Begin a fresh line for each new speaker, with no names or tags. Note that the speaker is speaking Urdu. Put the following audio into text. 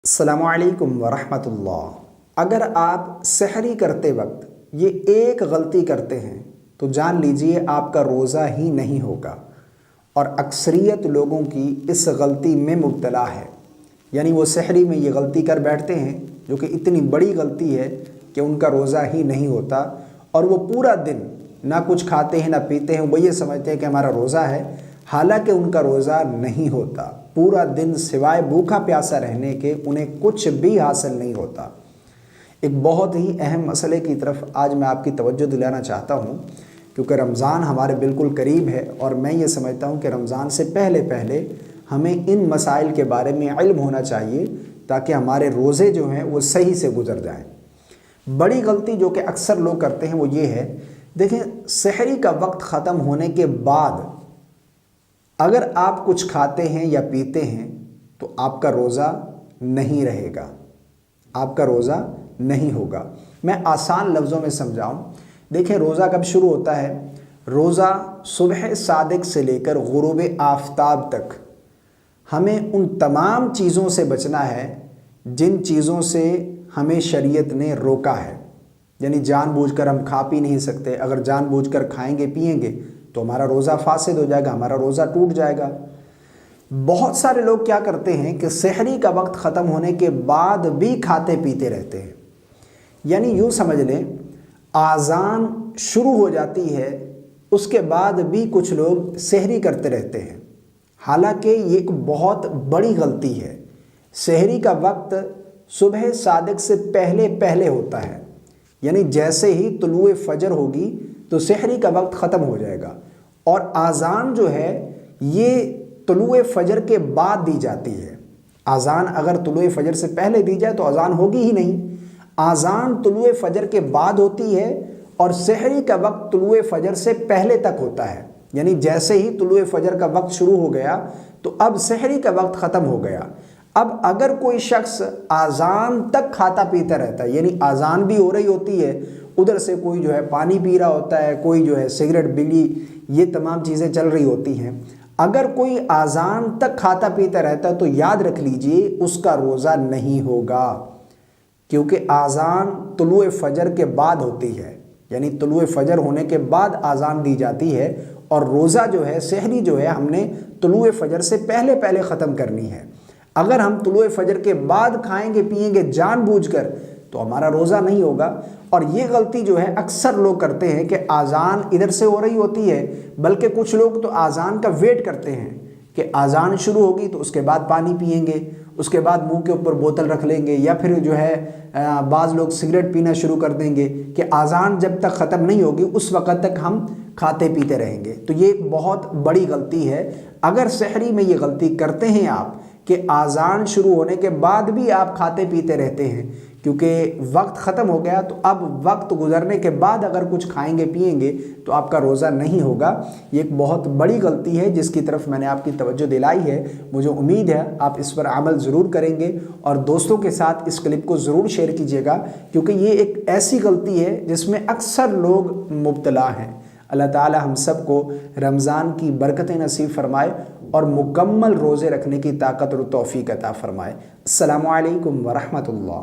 السلام علیکم ورحمۃ اللہ۔ اگر آپ سحری کرتے وقت یہ ایک غلطی کرتے ہیں تو جان لیجئے آپ کا روزہ ہی نہیں ہوگا، اور اکثریت لوگوں کی اس غلطی میں مبتلا ہے۔ یعنی وہ سحری میں یہ غلطی کر بیٹھتے ہیں جو کہ اتنی بڑی غلطی ہے کہ ان کا روزہ ہی نہیں ہوتا، اور وہ پورا دن نہ کچھ کھاتے ہیں نہ پیتے ہیں، وہ یہ سمجھتے ہیں کہ ہمارا روزہ ہے، حالانکہ ان کا روزہ نہیں ہوتا۔ پورا دن سوائے بھوکا پیاسا رہنے کے انہیں کچھ بھی حاصل نہیں ہوتا۔ ایک بہت ہی اہم مسئلے کی طرف آج میں آپ کی توجہ دلانا چاہتا ہوں، کیونکہ رمضان ہمارے بالکل قریب ہے، اور میں یہ سمجھتا ہوں کہ رمضان سے پہلے ہمیں ان مسائل کے بارے میں علم ہونا چاہیے تاکہ ہمارے روزے جو ہیں وہ صحیح سے گزر جائیں۔ بڑی غلطی جو کہ اکثر لوگ کرتے ہیں وہ یہ ہے، دیکھیں سحری کا وقت ختم ہونے کے بعد اگر آپ کچھ کھاتے ہیں یا پیتے ہیں تو آپ کا روزہ نہیں رہے گا، آپ کا روزہ نہیں ہوگا۔ میں آسان لفظوں میں سمجھاؤں، دیکھیں روزہ کب شروع ہوتا ہے؟ روزہ صبح صادق سے لے کر غروب آفتاب تک ہمیں ان تمام چیزوں سے بچنا ہے جن چیزوں سے ہمیں شریعت نے روکا ہے۔ یعنی جان بوجھ کر ہم کھا پی نہیں سکتے، اگر جان بوجھ کر کھائیں گے پئیں گے تو ہمارا روزہ فاسد ہو جائے گا، ہمارا روزہ ٹوٹ جائے گا۔ بہت سارے لوگ کیا کرتے ہیں کہ سحری کا وقت ختم ہونے کے بعد بھی کھاتے پیتے رہتے ہیں۔ یعنی یوں سمجھ لیں اذان شروع ہو جاتی ہے، اس کے بعد بھی کچھ لوگ سحری کرتے رہتے ہیں، حالانکہ یہ ایک بہت بڑی غلطی ہے۔ سحری کا وقت صبح صادق سے پہلے ہوتا ہے، یعنی جیسے ہی طلوع فجر ہوگی تو سحری کا وقت ختم ہو جائے گا، اور اذان جو ہے یہ طلوع فجر کے بعد دی جاتی ہے۔ اذان اگر طلوع فجر سے پہلے دی جائے تو اذان ہوگی ہی نہیں۔ اذان طلوع فجر کے بعد ہوتی ہے، اور سحری کا وقت طلوع فجر سے پہلے تک ہوتا ہے۔ یعنی جیسے ہی طلوع فجر کا وقت شروع ہو گیا تو اب سحری کا وقت ختم ہو گیا۔ اب اگر کوئی شخص اذان تک کھاتا پیتا رہتا ہے، یعنی اذان بھی ہو رہی ہوتی ہے، ادھر سے کوئی جو ہے پانی پی رہا ہوتا ہے، کوئی جو ہے سگریٹ بیڑی، یہ تمام چیزیں چل رہی ہوتی ہیں، اگر کوئی اذان تک کھاتا پیتا رہتا ہے تو یاد رکھ لیجئے اس کا روزہ نہیں ہوگا، کیونکہ اذان طلوع فجر کے بعد ہوتی ہے۔ یعنی طلوع فجر ہونے کے بعد اذان دی جاتی ہے، اور روزہ جو ہے سحری جو ہے ہم نے طلوع فجر سے پہلے ختم کرنی ہے۔ اگر ہم طلوع فجر کے بعد کھائیں گے پئیں گے جان بوجھ کر تو ہمارا روزہ نہیں ہوگا۔ اور یہ غلطی جو ہے اکثر لوگ کرتے ہیں کہ اذان ادھر سے ہو رہی ہوتی ہے، بلکہ کچھ لوگ تو اذان کا ویٹ کرتے ہیں کہ اذان شروع ہوگی تو اس کے بعد پانی پئیں گے، اس کے بعد منہ کے اوپر بوتل رکھ لیں گے، یا پھر جو ہے بعض لوگ سگریٹ پینا شروع کر دیں گے کہ اذان جب تک ختم نہیں ہوگی اس وقت تک ہم کھاتے پیتے رہیں گے۔ تو یہ ایک بہت بڑی غلطی ہے۔ اگر سحری میں یہ غلطی کرتے ہیں آپ کہ اذان شروع ہونے کے بعد بھی آپ کھاتے پیتے رہتے ہیں، کیونکہ وقت ختم ہو گیا، تو اب وقت گزرنے کے بعد اگر کچھ کھائیں گے پئیں گے تو آپ کا روزہ نہیں ہوگا۔ یہ ایک بہت بڑی غلطی ہے جس کی طرف میں نے آپ کی توجہ دلائی ہے۔ مجھے امید ہے آپ اس پر عمل ضرور کریں گے، اور دوستوں کے ساتھ اس کلپ کو ضرور شیئر کیجیے گا، کیونکہ یہ ایک ایسی غلطی ہے جس میں اکثر لوگ مبتلا ہیں۔ اللہ تعالی ہم سب کو رمضان کی برکتیں نصیب فرمائے اور مکمل روزے رکھنے کی طاقت اور توفیق عطا فرمائے۔ السلام علیکم ورحمۃ اللہ۔